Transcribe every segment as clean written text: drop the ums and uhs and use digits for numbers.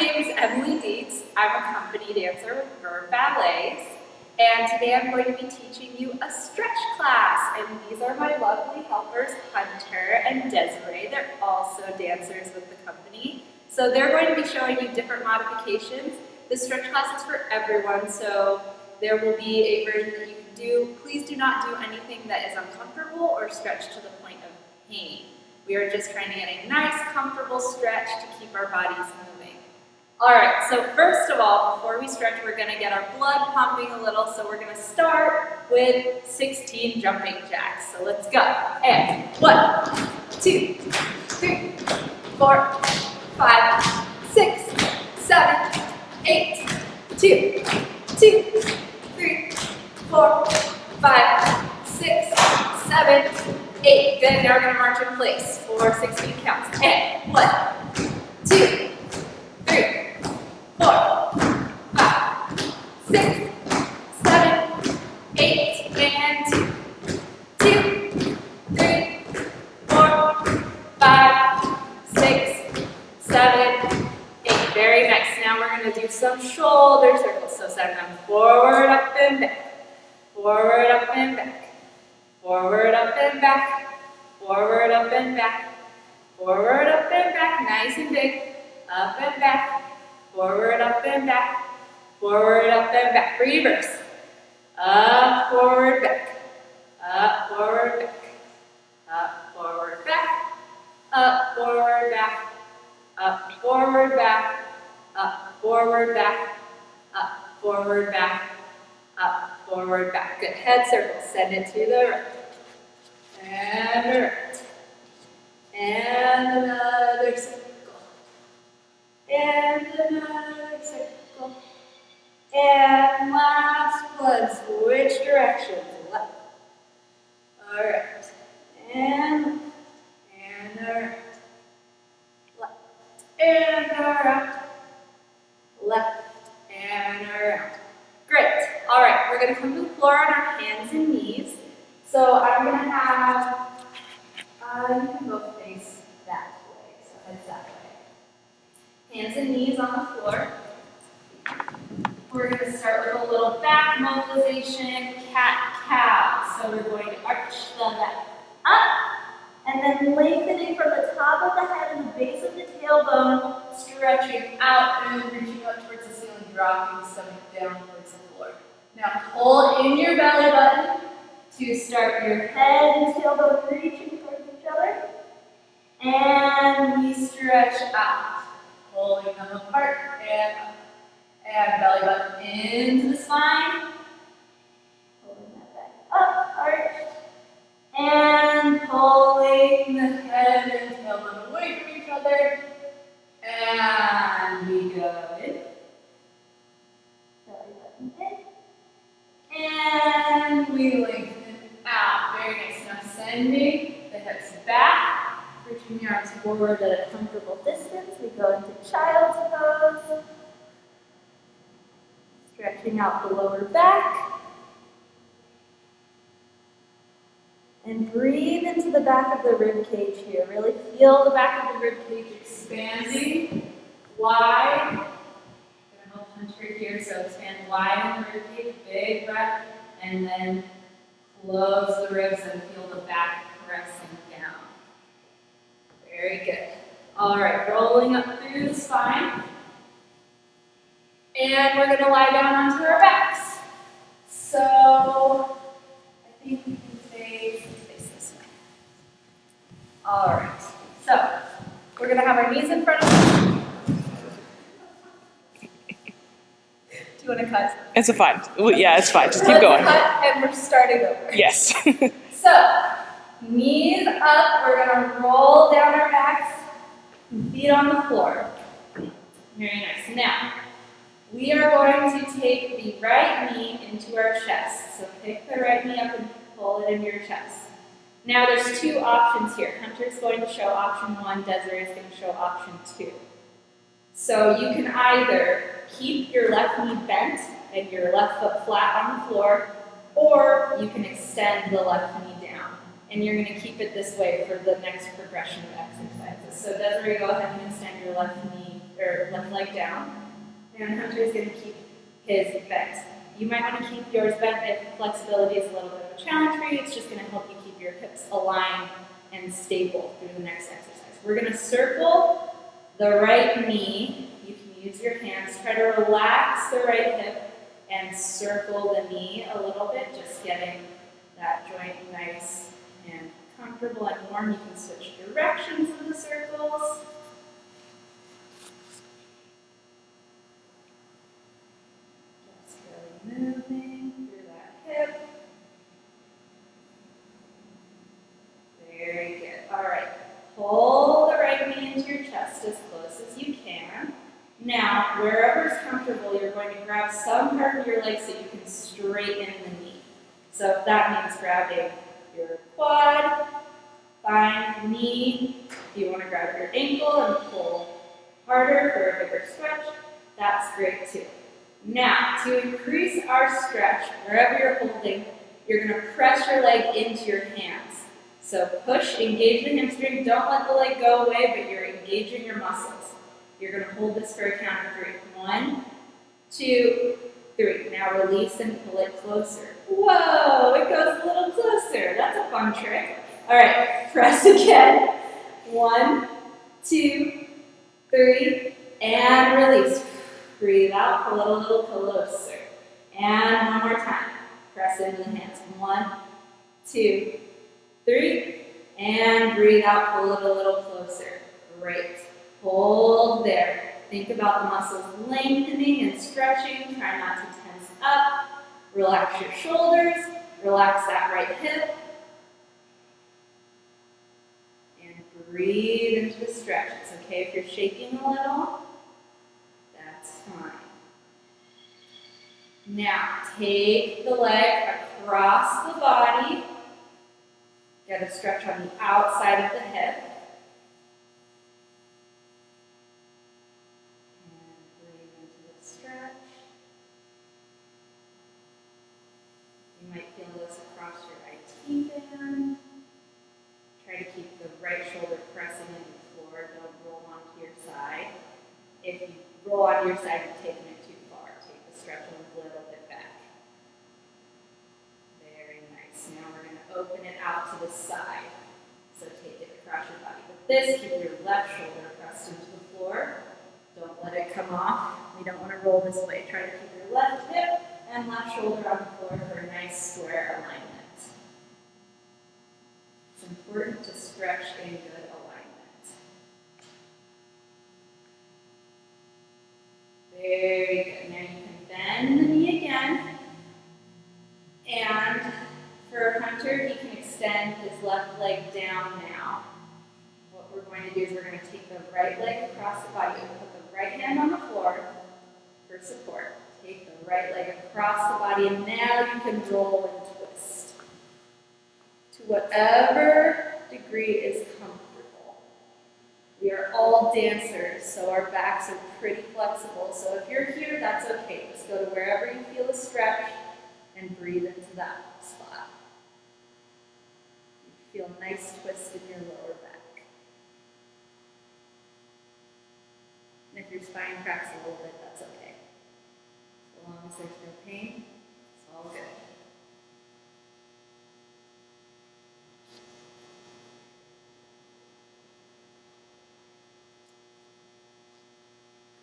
name is Emmie Dietz. I'm a company dancer with Verb Ballets, and today I'm going to be teaching you a stretch class. And these are my lovely helpers, Hunter and Desiree. They're also dancers with the company. So they're going to be showing you different modifications. The stretch class is for everyone, so there will be a version that you can do. Please do not do anything that is uncomfortable or stretch to the point of pain. We are just trying to get a nice, comfortable stretch to keep our bodies moving. All right, so first of all, before we stretch, we're gonna get our blood pumping a little, so we're gonna start with 16 jumping jacks. So let's go. And 1, 2, 3, 4, 5, 6, 7, 8, 2, 2, 3, 4, 5, 6, 7, 8. Good. Now we're going to march in place for 16 counts. And 1, 2, 3, 4, 5, 6, 7, 8, and 2, 3, 4, 5, 6, 7, 8. Very nice. Now we're going to do some shoulder circles. So send them forward, up, and back. Forward, up, and back. Forward, up, and back. Forward, up, and back. Forward, up, and back. Nice and big. Up and back. Forward, up, and back. Forward, up, and back. Reverse. Up, forward, back. Up, forward, back. Up, forward, back. Up, forward, back. Up, forward, back. Up, forward, back. Up, forward, back. Up, forward, back. Good. Head circle. Send it to the right. And right. And another circle. And another circle. And last one. Switch directions. Left. All right. And all right. Left. And around. Left. And around. Great. All right, we're going to come to the floor on our hands and knees. So I'm going to have, you can both face that way, so heads that way. Hands and knees on the floor. We're going to start with a little back mobilization, cat-cow. So we're going to arch the leg up, and then lengthening from the top of the head and the base of the tailbone, stretching out and reaching up towards the ceiling, dropping the stomach down towards the floor. Now pull in your belly button to start your head and tailbone reaching towards each other. And we stretch out, pulling them apart and up. And belly button into the spine. Pulling that back up, arched. And pulling the head and tailbone away from each other. And we go in. Belly button in. And we lengthen out. Very nice. Now sending the hips back. Reaching the arms forward at a comfortable distance. We go into child's pose. Stretching out the lower back. And breathe into the back of the rib cage here. Really feel the back of the rib cage expanding wide. I'm going to help Hunter here, so expand wide in the rib cage, big breath, and then close the ribs and feel the back pressing down. Very good. All right, rolling up through the spine. And we're going to lie down onto our backs. So I think we can face this way. All right. So we're going to have our knees in front of us. Do you want to cut? It's fine. Yeah, it's fine. Just keep going. Cut and we're starting over. Yes. So knees up. We're going to roll down our backs. Feet on the floor. Very nice. Now, we are going to take the right knee into our chest. So pick the right knee up and pull it into your chest. Now there's two options here. Hunter's going to show option 1, Desiree is going to show option 2. So you can either keep your left knee bent and your left foot flat on the floor, or you can extend the left knee down. And you're going to keep it this way for the next progression of exercises. So Desiree, go ahead and extend your left knee, or left leg down, and Hunter is going to keep his bent. You might want to keep yours bent if flexibility is a little bit of a challenge for you. It's just going to help you keep your hips aligned and stable through the next exercise. We're going to circle the right knee. You can use your hands. Try to relax the right hip and circle the knee a little bit, just getting that joint nice and comfortable and warm. You can switch directions of the circles. Just really moving through that hip. Very good. All right. Pull the right knee into your chest as close as you can. Now, wherever is comfortable, you're going to grab some part of your leg so you can straighten the knee. So if that means grabbing your quad, find knee. If you want to grab your ankle and pull harder for a bigger stretch, that's great too. Now, to increase our stretch, wherever you're holding, you're going to press your leg into your hands. So push, engage the hamstring, don't let the leg go away, but you're engaging your muscles. You're going to hold this for a count of 3. 1, 2, 3. Now release and pull it closer. Whoa, it goes a little closer. That's a fun trick. All right, press again. 1, 2, 3, and release. Breathe out, pull it a little closer. And one more time. Press into the hands. 1, 2, 3, and breathe out, pull it a little closer. Great. Hold there. Think about the muscles lengthening and stretching. Try not to tense up. Relax your shoulders. Relax that right hip. And breathe into the stretch. It's okay if you're shaking a little. That's fine. Now, take the leg across the body. Get a stretch on the outside of the hip. And breathe into the stretch. You might feel this across your IT band. Try to keep the right shoulder pressing into the floor. Don't roll onto your side. If you roll onto your side, you're taking it too far. Take the stretch a little bit back. Very nice. Now we're going to open it out to the side. So take it across your body. With this, keep your left shoulder pressed into the floor. Don't let it come off. We don't want to roll this way. Try to keep your left hip and left shoulder on the floor for a nice square alignment. It's important to stretch in good alignment. Very good. Now you can bend the knee again. And for Hunter, he can extend his left leg down now. What we're going to do is we're going to take the right leg across the body. Put the right hand on the floor for support. Take the right leg across the body, and now you can roll and twist to whatever degree is comfortable. We are all dancers, so our backs are pretty flexible. So if you're here, that's okay. Just go to wherever you feel a stretch and breathe into that spot. You feel a nice twist in your lower back. And if your spine cracks a little bit, that's okay. As long as there's no pain, it's all good.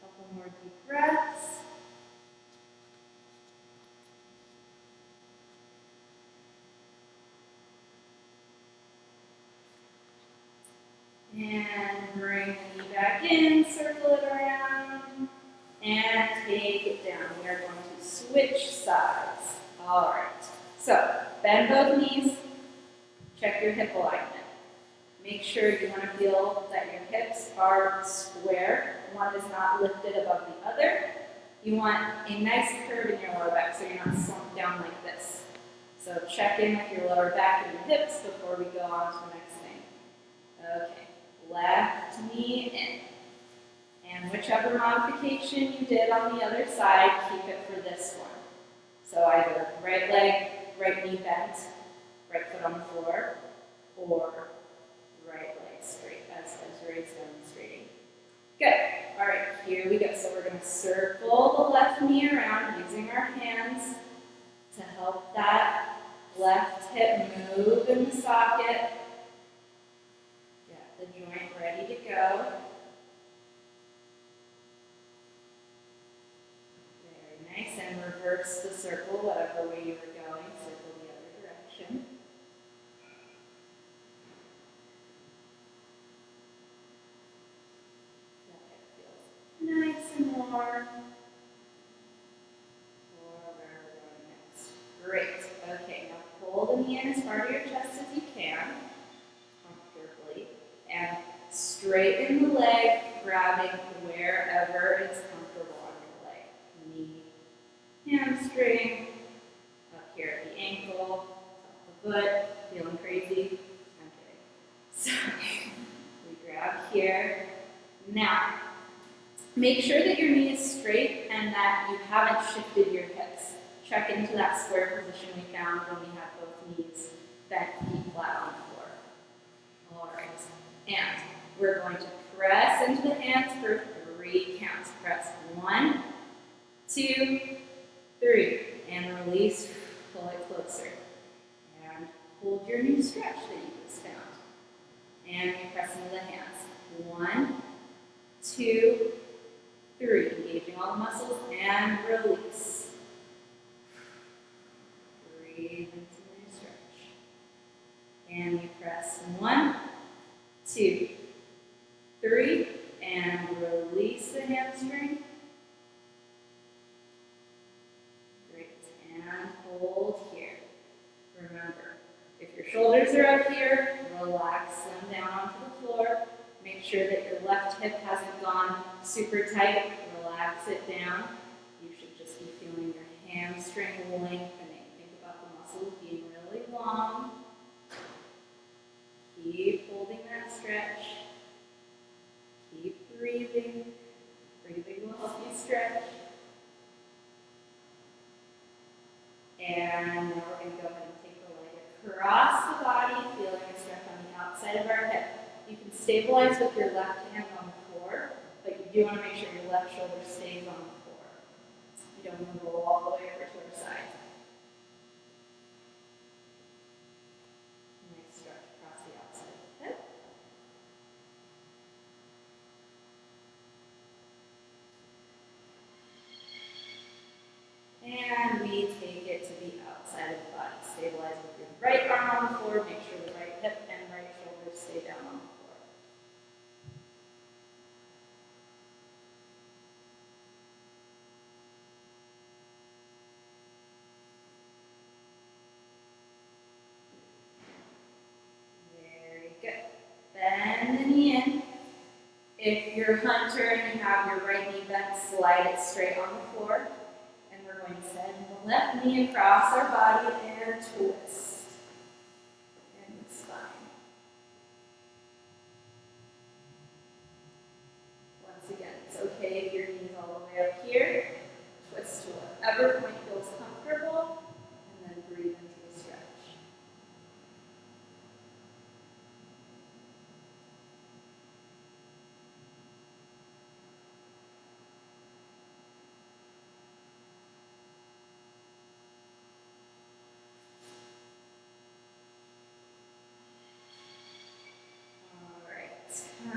Couple more deep breaths. And bring the knee back in, circle it around, and take it down. We are going to switch sides. All right. So, bend both knees. Check your hip alignment. Make sure you want to feel that your hips are square. One is not lifted above the other. You want a nice curve in your lower back so you're not slumped down like this. So check in with your lower back and your hips before we go on to the next thing. Okay. Left knee in. And whichever modification you did on the other side, keep it for this one. So either right leg, right knee bent, right foot on the floor, or right leg straight, as Ray's demonstrating. Good. All right, here we go. So we're going to circle the left knee around using our hands to help that left hip move in the socket. Get the joint ready to go. Very nice. And reverse the circle, whatever way you were going. Circle the other direction. That hip feels nice and warm. Or where we're going next. Great. Okay, now pull the knee in as far to your chest as you can, comfortably, and straighten the leg, grabbing wherever is comfortable on your leg. Knee, hamstring, up here at the ankle, top of the foot. Feeling crazy? I'm kidding. So we grab here. Now, make sure that your knee is straight and that you haven't shifted your hips. Check into that square position we found when we had both knees bent, feet flat on the floor. All right, and we're going to press into the hands for 3 counts. Press 1, 2, 3, and release. Pull it closer, and hold your new stretch that you just found. And we press into the hands. 1, 2, 3, engaging all the muscles, and release. Breathe into your stretch. And we press 1, 2, 3, and release the hamstring. Great, and hold here. Remember, if your shoulders are up here, relax them down onto the floor. Make sure that your left hip hasn't gone super tight. Relax it down. You should just be feeling your hamstring lengthening. Think about the muscles being really long. Keep holding that stretch. Keep breathing. Breathing will help you stretch. And now we're going to go ahead and take the leg across the body, feeling a stretch on the outside of our hip. You can stabilize with your left hand on the floor, but you do want to make sure your left shoulder stays on the floor. You don't want to roll all the way over to our side. Nice stretch across the outside of the hip. And we take it to the outside of the body. Stabilize with your right arm on the floor. Make sure the right hip and right shoulder stay down on the floor. Very good. Bend the knee in. If you're hunter and you have your right knee bent, slide it straight on the floor. And we're going to send the left knee across our body and twist. And the spine. Once again, it's okay if your knee's all the way up here. Twist to whatever point feels comfortable. And then breathe into the stretch.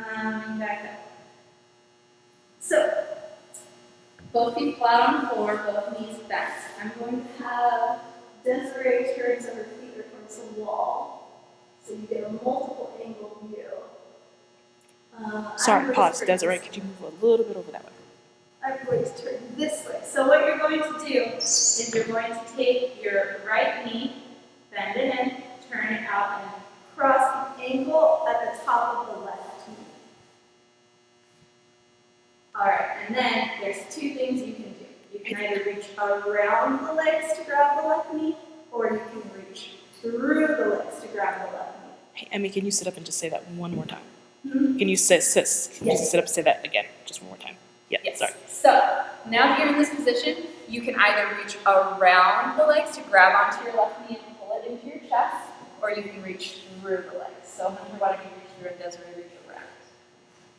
Coming back up. So, both feet flat on the floor, both knees bent. I'm going to have Desiree turn so her feet are towards the wall, so you get a multiple angle view. Sorry, pause. Desiree, could you move a little bit over that way? I'm going to turn this way. So what you're going to do is you're going to take your right knee, bend it in, turn it out, and cross the ankle at the top of the left knee. All right, and then there's 2 things you can do. You can either reach around the legs to grab the left knee, or you can reach through the legs to grab the left knee. Hey, Emmie, can you sit up and just say that one more time? Mm-hmm. Can you sit up and say that again, just one more time? Yeah, yes. Sorry. So, now that you're in this position, you can either reach around the legs to grab onto your left knee and pull it into your chest, or you can reach through the legs. So, Hunter, why don't you reach through and Desiree reach around?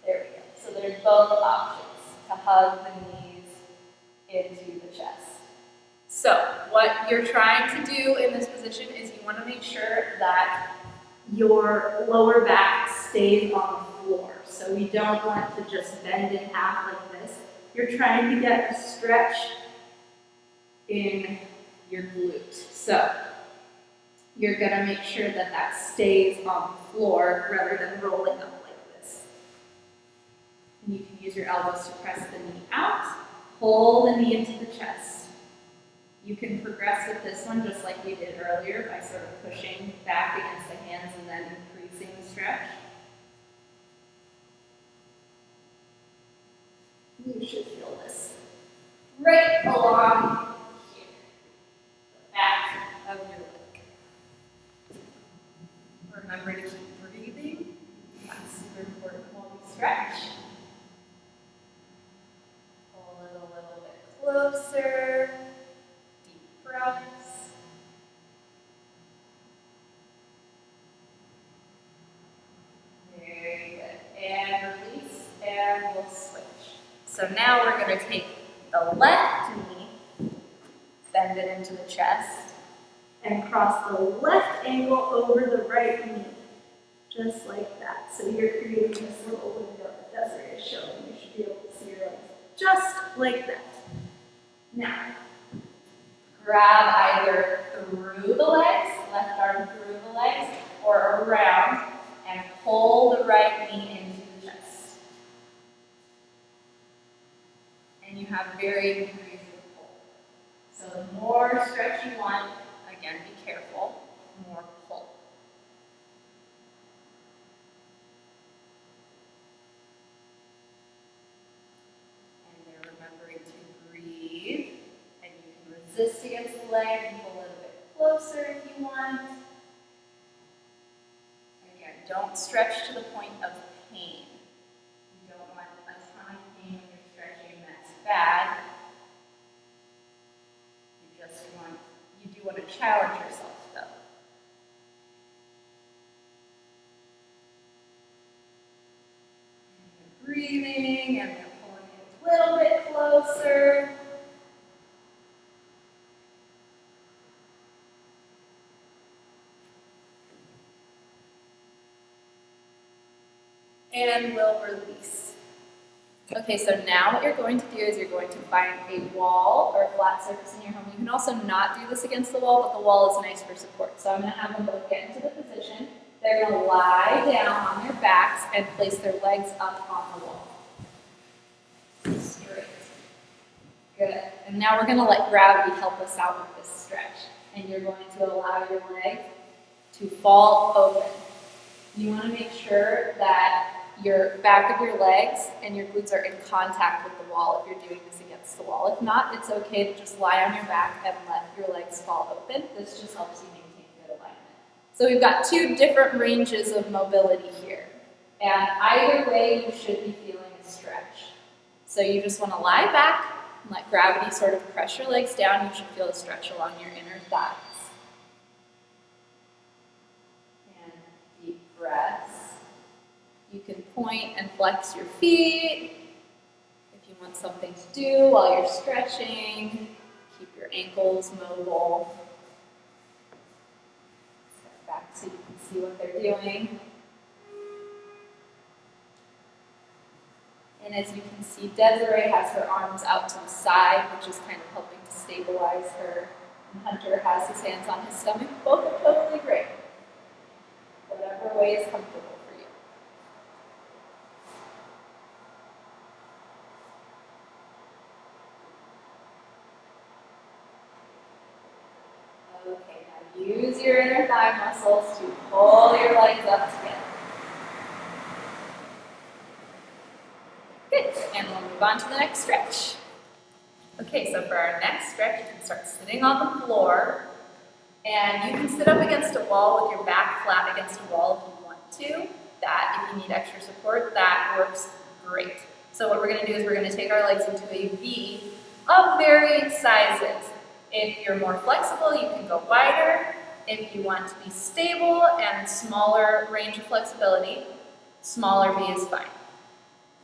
There we go. So there's both options, to hug the knees into the chest. So what you're trying to do in this position is you want to make sure that your lower back stays on the floor. So we don't want to just bend in half like this. You're trying to get a stretch in your glute. So you're going to make sure that that stays on the floor rather than rolling up like this. And you can use your elbows to press the knee out, pull the knee into the chest. You can progress with this one just like we did earlier by sort of pushing back against the hands and then increasing the stretch. You should feel this right along here, the back of your leg. Remember to keep breathing. That's super important while we stretch. Pull it a little bit closer. Deep breaths. Very good. And release, and we'll switch. So now we're going to take the left knee, bend it into the chest, and cross the left ankle over the right knee, just like that. So you're creating this little window that Desiree is showing. You should be able to see your legs just like that. Now, grab either through the legs, left arm through the legs, or around, and pull the right knee into the chest. And you have varying degrees of pull. So the more stretch you want, again, be careful, more pull. And then remembering to breathe, and you can resist against the leg and pull a little bit closer if you want. Again, don't stretch to the point of pain. You don't want a ton of pain when you're stretching, that's bad. You do want to challenge yourself though. And breathing, and then pulling it a little bit closer. And we'll release. Okay, so now what you're going to do is you're going to find a wall or a flat surface in your home. You can also not do this against the wall, but the wall is nice for support. So I'm going to have them both get into the position. They're going to lie down on their backs and place their legs up on the wall. Straight. Good. And now we're going to let gravity help us out with this stretch. And you're going to allow your leg to fall open. You want to make sure that your back of your legs and your glutes are in contact with the wall if you're doing this against the wall. If not, it's okay to just lie on your back and let your legs fall open. This just helps you maintain good alignment. So we've got two different ranges of mobility here. And either way, you should be feeling a stretch. So you just want to lie back and let gravity sort of press your legs down. You should feel a stretch along your inner thighs. And deep breaths. You can point and flex your feet if you want something to do while you're stretching. Keep your ankles mobile. Step back so you can see what they're doing. And as you can see, Desiree has her arms out to the side, which is kind of helping to stabilize her. And Hunter has his hands on his stomach. Both are totally great. Whatever way is comfortable. Okay, now use your inner thigh muscles to pull your legs up together. Good, and we'll move on to the next stretch. Okay, so for our next stretch, you can start sitting on the floor, and you can sit up against a wall with your back flat against a wall if you want to. That, if you need extra support, that works great. So what we're going to do is we're going to take our legs into a V of varying sizes. If you're more flexible, you can go wider. If you want to be stable and smaller range of flexibility, smaller V is fine.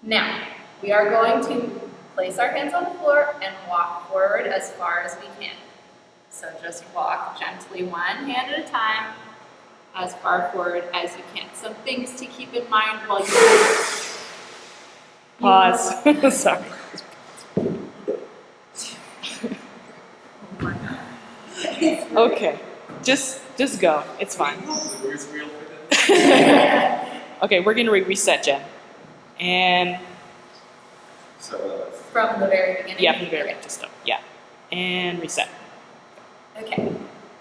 Now, we are going to place our hands on the floor and walk forward as far as we can. So just walk gently, one hand at a time, as far forward as you can. Some things to keep in mind while you Pause. Sorry. Okay, just go. It's fine. Okay, we're gonna reset, Jen. And from the very beginning. yeah, from the very beginning, just stop. Yeah, and reset. Okay.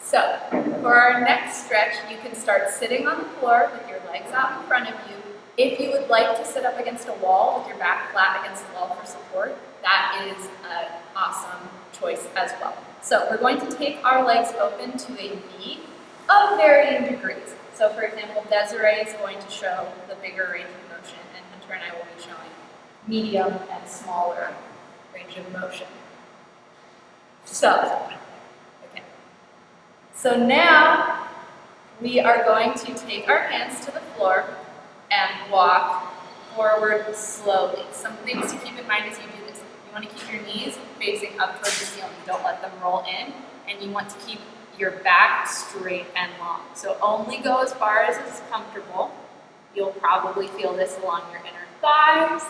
So for our next stretch, you can start sitting on the floor with your legs out in front of you. If you would like to sit up against a wall with your back flat against the wall for support, that is an awesome choice as well. So we're going to take our legs open to a V of varying degrees. So for example, Desiree is going to show the bigger range of motion, and Hunter and I will be showing medium and smaller range of motion. So, okay. So now we are going to take our hands to the floor and walk forward slowly. Some things to keep in mind as you do this. You want to keep your knees facing up towards the ceiling. Don't let them roll in. And you want to keep your back straight and long. So only go as far as is comfortable. You'll probably feel this along your inner thighs.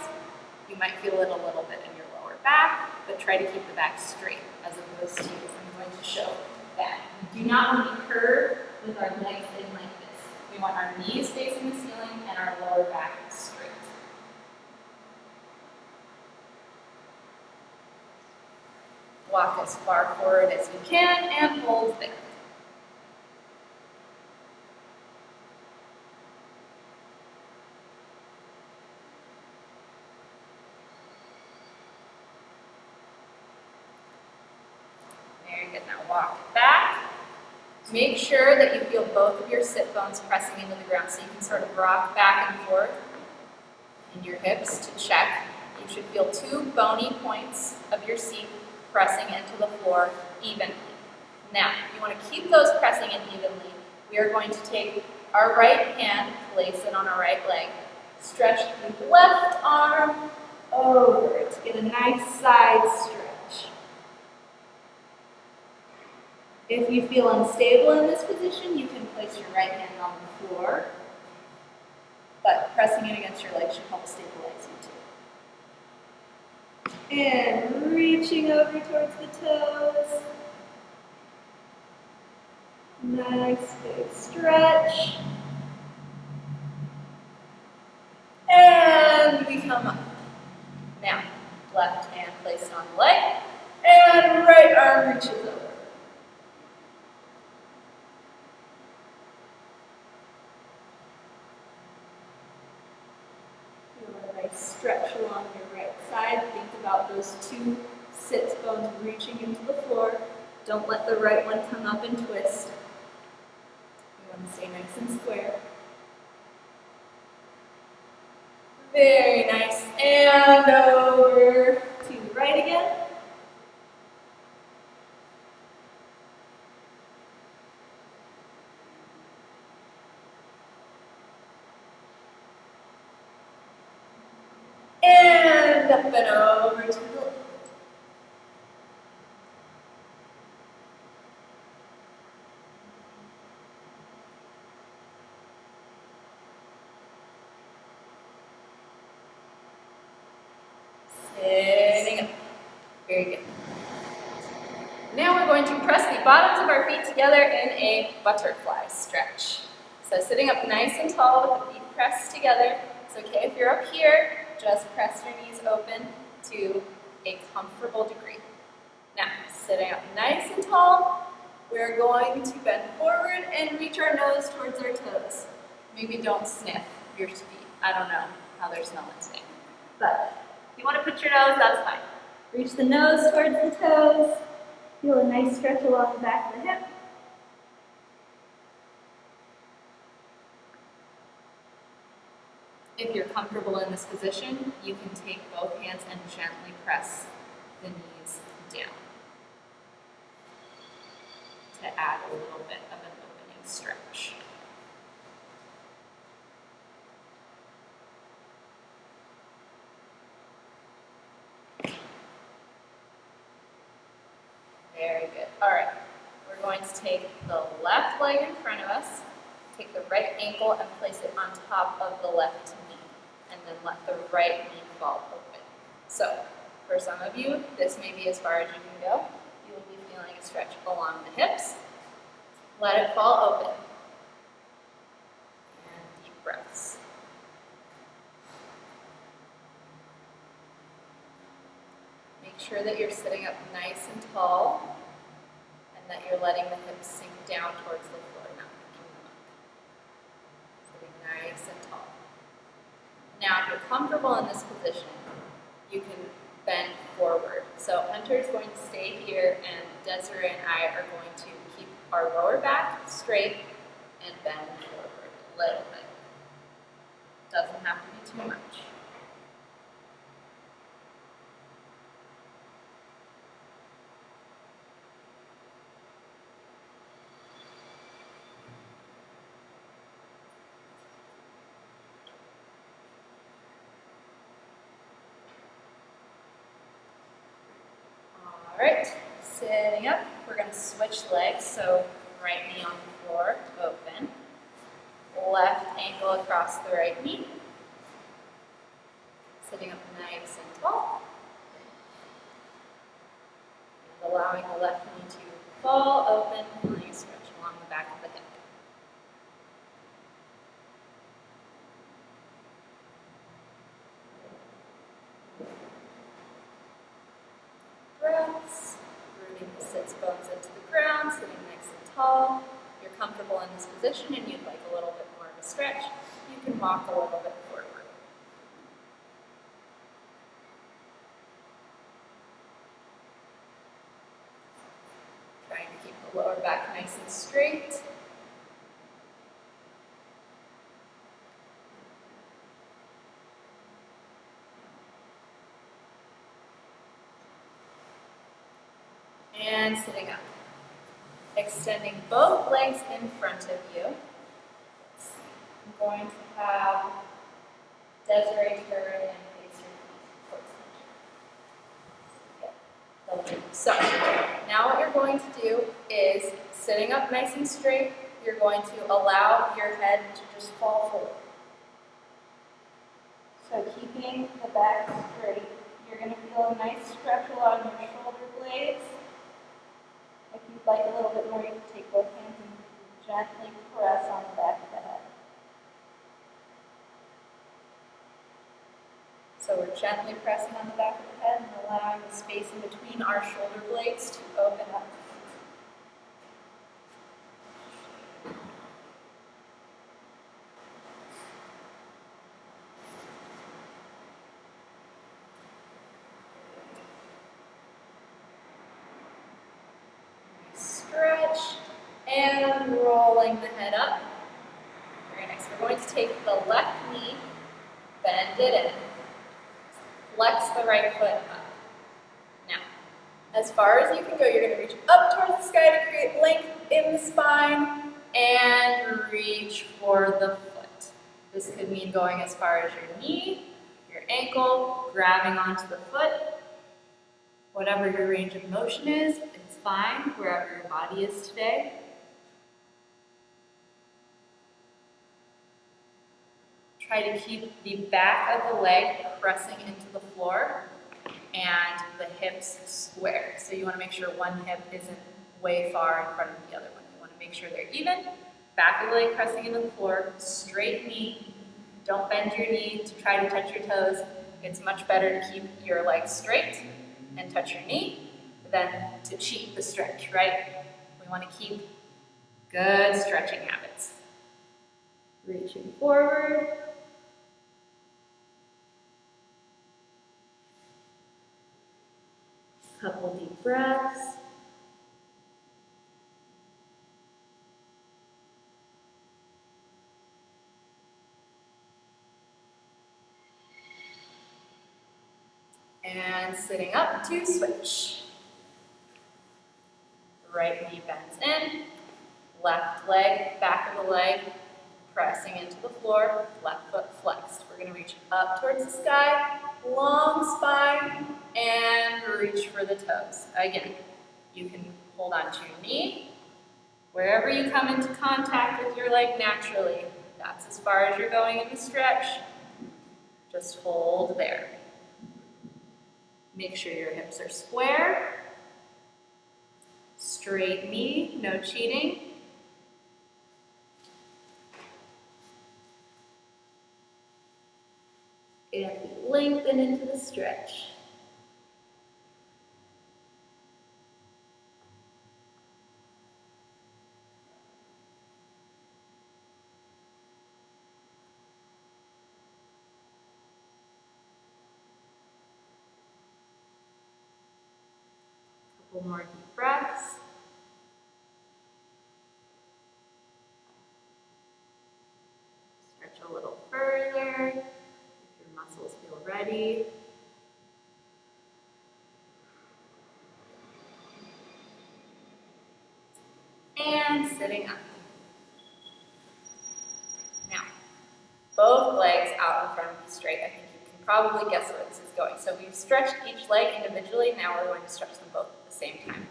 You might feel it a little bit in your lower back, but try to keep the back straight as opposed to, I'm going to show that. We do not want to be curved with our legs in like this. We want our knees facing the ceiling and our lower back straight. Walk as far forward as you can and hold there. Very good. Now walk back. Make sure that you feel both of your sit bones pressing into the ground so you can sort of rock back and forth in your hips to check. You should feel 2 bony points of your seat pressing into the floor evenly. Now, you want to keep those pressing in evenly. We are going to take our right hand, place it on our right leg, stretch the left arm over to get a nice side stretch. If you feel unstable in this position, you can place your right hand on the floor, but pressing it against your leg should help stabilize you too. And reaching over towards the toes. Nice big stretch. And we come up. Now, left hand placed on the leg, and right arm reaches over. Stretch along your right side. Think about those 2 sit bones reaching into the floor. Don't let the right one come up and twist. You want to stay nice and square. Very nice. And over to the right again. And up and over to the left. Sitting up. Very good. Now we're going to press the bottoms of our feet together in a butterfly stretch. So sitting up nice and tall with the feet pressed together. It's okay if you're up here. Just press your knees open to a comfortable degree. Now, sitting up nice and tall, we're going to bend forward and reach our nose towards our toes. Maybe don't sniff your feet. I don't know how they're smelling today. But if you want to put your nose, that's fine. Reach the nose towards the toes. Feel a nice stretch along the back of the hip. If you're comfortable in this position, you can take both hands and gently press the knees down to add a little bit of an opening stretch. going to take the left leg in front of us, take the right ankle and place it on top of the left knee, and then let the right knee fall open. So, for some of you, this may be as far as you can go. You will be feeling a stretch along the hips. Let it fall open. And deep breaths. Make sure that you're sitting up nice and tall and that you're letting the hips sink down towards the floor, not picking them up. Sitting nice and tall. Now, if you're comfortable in this position, you can bend forward. So Hunter is going to stay here, and Desiree and I are going to keep our lower back straight and bend forward a little bit. Doesn't have to be too much. All right, sitting up, we're going to switch legs. So right knee on the floor, open. Left ankle across the right knee. Sitting up nice and tall. And allowing the left knee to fall open, feeling a stretch along the back of the hip. Breaths, rooting the sits bones into the ground, sitting nice and tall. If you're comfortable in this position and you'd like a little bit more of a stretch, you can walk a little bit forward. Trying to keep the lower back nice and straight. And sitting up. Extending both legs in front of you. I'm going to have Desiree turn and face your feet towards me. So, now what you're going to do is, sitting up nice and straight, you're going to allow your head to just fall forward. So keeping the back straight, you're going to feel a nice stretch along your shoulder blades. If you'd like a little bit more, you can take both hands and gently press on the back of the head. So we're gently pressing on the back of the head and allowing the space in between our shoulder blades to open up. Stretch and rolling the head up. Very nice. We're going to take the left knee, bend it in, flex the right foot up. Now, as far as you can go, you're going to reach up towards the sky to create length in the spine and reach for the foot. This could mean going as far as your knee, your ankle, grabbing onto the foot. Whatever your range of motion is, it's fine wherever your body is today. Try to keep the back of the leg pressing into the floor and the hips square. So you want to make sure one hip isn't way far in front of the other one. You want to make sure they're even. Back of the leg pressing into the floor, straight knee. Don't bend your knee to try to touch your toes. It's much better to keep your leg straight and touch your knee than to cheat the stretch, right? We want to keep good stretching habits. Reaching forward. Couple deep breaths. And sitting up to switch. Right knee bends in, left leg, back of the leg, pressing into the floor, left foot flexed. We're going to reach up towards the sky, long spine, and reach for the toes. Again, you can hold on to your knee, Wherever you come into contact with your leg naturally, that's as far as you're going in the stretch. Just hold there. Make sure your hips are square. Straight knee, no cheating. And lengthen into the stretch. Couple more deep breaths. Stretch a little further if your muscles feel ready. And sitting up. Now, both legs out in front of you straight. I think you can probably guess where this is going. So we've stretched each leg individually. Now we're going to stretch them both at the same time.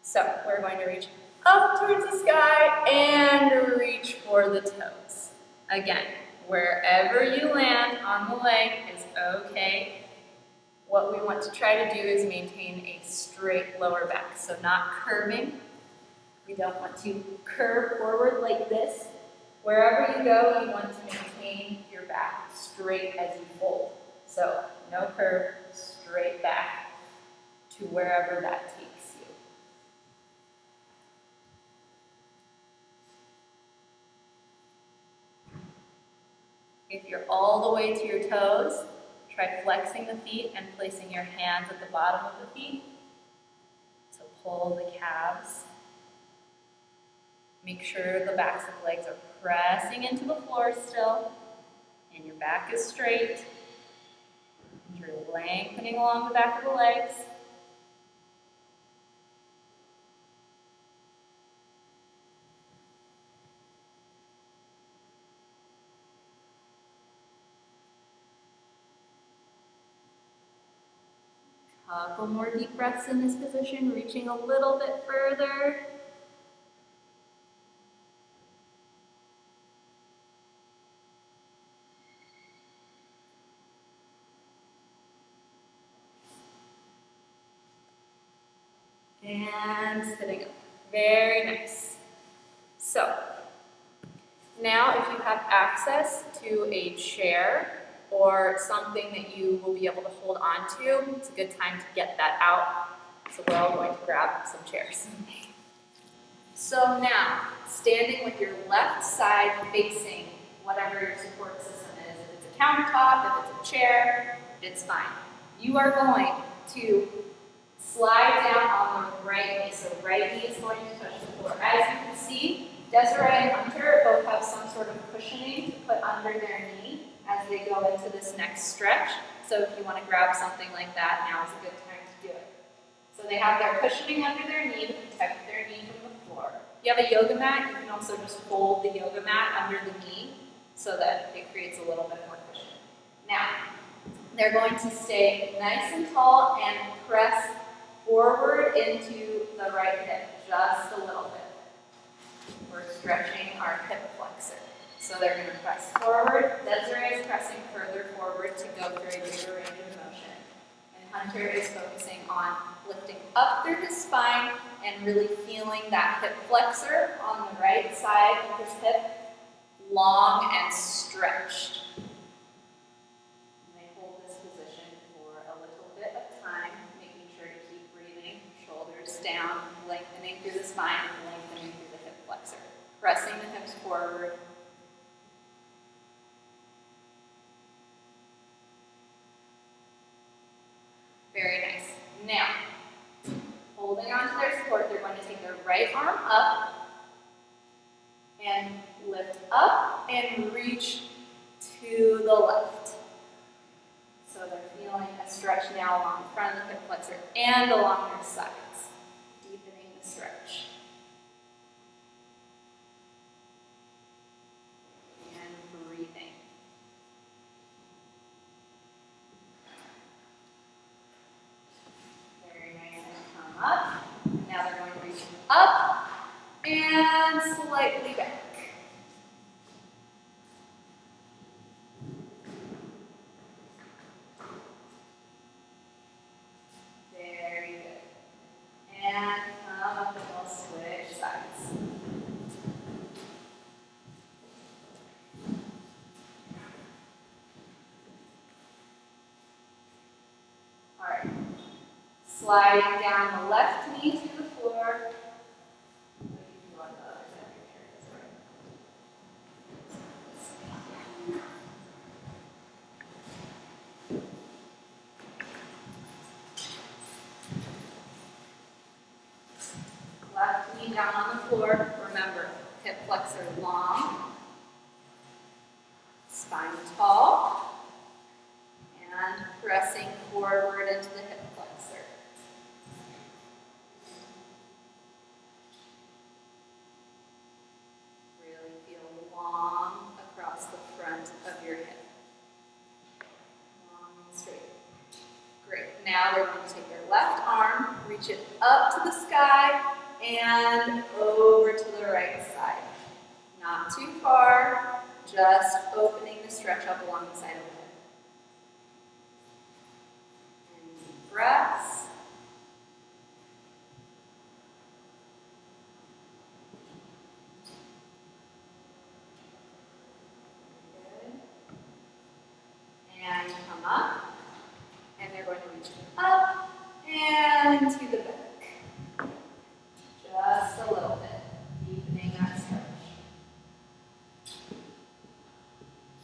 So we're going to reach up towards the sky and reach for the toes. Again, wherever you land on the leg is okay. What we want to try to do is maintain a straight lower back, so not curving. We don't want to curve forward like this. Wherever you go, you want to maintain your back straight as you fold. So no curve, straight back to wherever that takes you. If you're all the way to your toes, try flexing the feet and placing your hands at the bottom of the feet. So pull the calves. Make sure the backs of the legs are pressing into the floor still, and your back is straight. You're lengthening along the back of the legs. Couple more deep breaths in this position, reaching a little bit further. And sitting up. Very nice. So, now if you have access to a chair or something that you will be able to hold on to, it's a good time to get that out. So we're all going to grab some chairs. So now, standing with your left side facing whatever your support system is. If it's a countertop, if it's a chair, it's fine. You are going to slide down on the right knee. So right knee is going to touch the floor. As you can see, Desiree and Hunter both have some sort of cushioning to put under their knee as they go into this next stretch. So if you want to grab something like that, now is a good time to do it. So they have their cushioning under their knee to protect their knee from the floor. If you have a yoga mat, you can also just fold the yoga mat under the knee so that it creates a little bit more cushion. Now, they're going to stay nice and tall and press forward into the right hip, just a little bit. We're stretching our hip flexor. So they're going to press forward. Desiree is pressing further forward to go through a bigger range of motion. And Hunter is focusing on lifting up through his spine and really feeling that hip flexor on the right side of his hip, long and stretched. Down, lengthening through the spine and lengthening through the hip flexor. Pressing the hips forward. Very nice. Now, holding on to their support, they're going to take their right arm up and lift up and reach to the left. So they're feeling a stretch now along the front of the hip flexor and along their sides. Deepening the stretch. And breathing. Very nice, and come up. Now they're going to reach up And slightly back. Very good. And come up and we'll switch sides. All right. Sliding down the left knee to the floor. Left knee down on the floor. Remember, hip flexor long, spine tall, and pressing forward into the hip flexor. Really feel long across the front of your hip. Long and straight. Great. Now we're going to take your left arm, reach it up to the sky, and over to the right side. Not too far, just opening the stretch up along the side of the hip. And deep breaths. Good. And come up. And they're going to reach up and to the back. Just a little bit, deepening that stretch.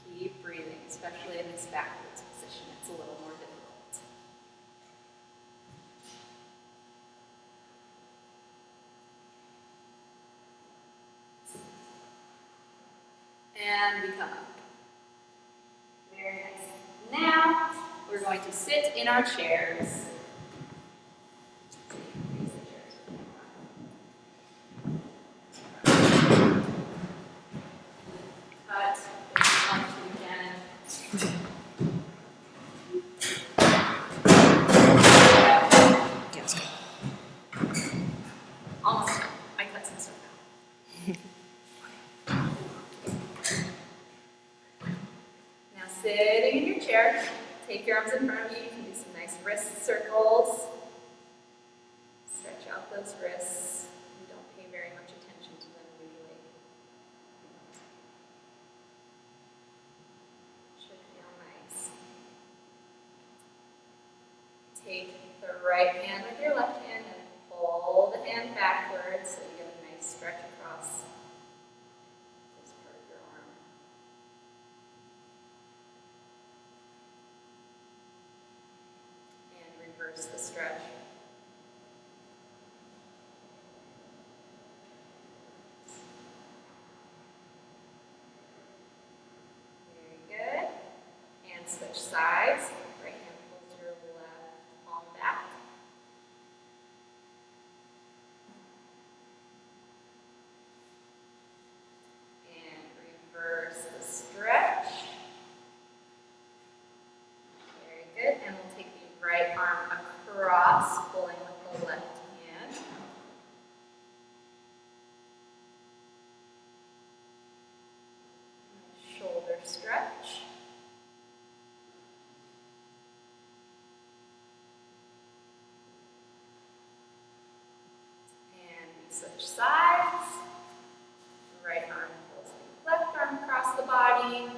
Keep breathing, especially in this backwards position. It's a little more difficult. And we come up. Very nice. Now, we're going to sit in our chairs. Cut. Come to again. Yes. Almost done. I cut some stuff out. Now sitting in your chair, take your arms in front of you. You can do some nice wrist circles. Stretch out those wrists. You don't pay very much attention to them usually. Should feel nice. Take the right hand with your left hand and pull the hand backwards so you get a nice stretch across this part of your arm. And reverse the stretch. Very good. And switch sides. Right hand pulls your left palm back. And reverse the stretch. Very good. And we'll take the right arm across, pulling with the left hand. Shoulder stretch. And we switch sides. The right arm pulls the left arm across the body.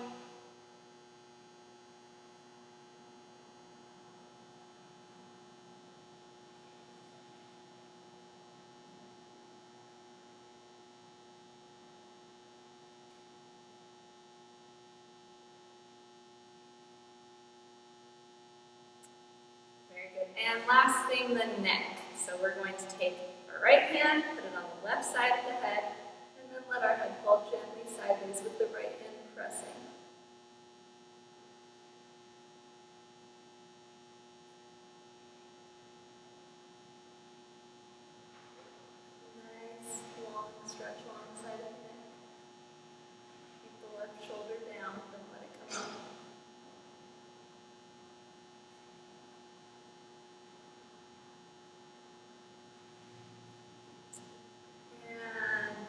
Very good. And last thing, the neck. So we're going to take our right hand, put it on the left side of the head, and then let our head fall gently sideways with the right hand pressing. Nice long stretch along the side of the neck. Keep the left shoulder down, don't let it come up. And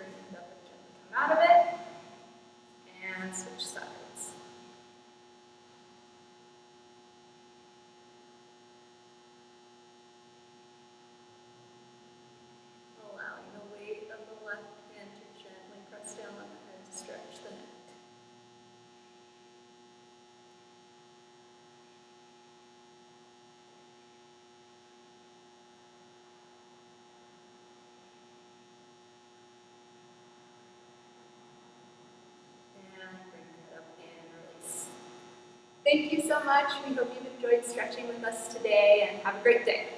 Thank you so much. We hope you've enjoyed stretching with us today and have a great day.